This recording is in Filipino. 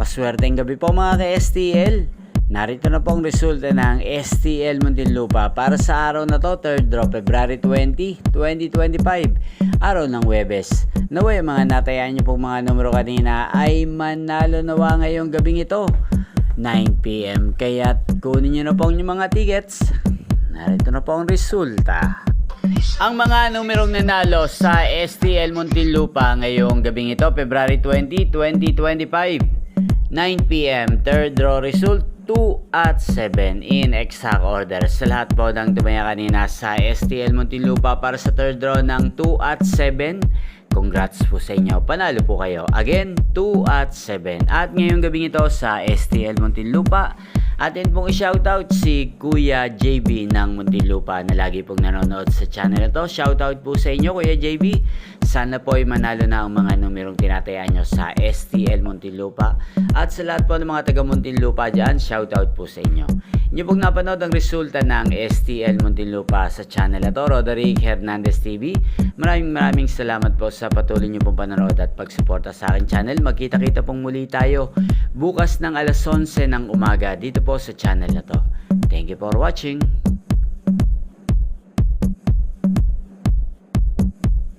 Maswerteng gabi po mga ka-STL. Narito na po ang resulta ng STL Muntinlupa para sa araw na to, 3rd draw, February 20, 2025, araw ng Huwebes. Naway mga natayaan nyo pong mga numero kanina ay manalo nawa ngayong gabing ito, 9 PM. Kaya kunin nyo na po yung mga tickets. Narito na po ang resulta. Ang mga numerong nanalo sa STL Muntinlupa ngayong gabing ito, February 20, 2025, 9 PM, 3rd draw result, 2 at 7 in exact order. Sa lahat po ng tumaya kanina sa STL Muntinlupa para sa 3rd draw ng 2 at 7, congrats po sa inyo. Panalo po kayo. Again, 2 at 7. At ngayong gabing ito sa STL Muntinlupa, atin pong i-shoutout si Kuya JB ng Muntinlupa na lagi pong nanonood sa channel ito. Shoutout po sa inyo, Kuya JB. Sana po ay manalo na ang mga numerong tinatayaan nyo sa STL Muntinlupa. At sa lahat po ng mga taga Muntinlupa dyan, shoutout po sa inyo. Inyo pong napanood ang resulta ng STL Muntinlupa sa channel ito, Roderick Hernandez TV. Maraming salamat po sa patuloy nyo pong panonood at pagsuporta sa aking channel. Magkita-kita pong muli tayo bukas ng alas 11 ng umaga dito po sa channel na to. Thank you for watching.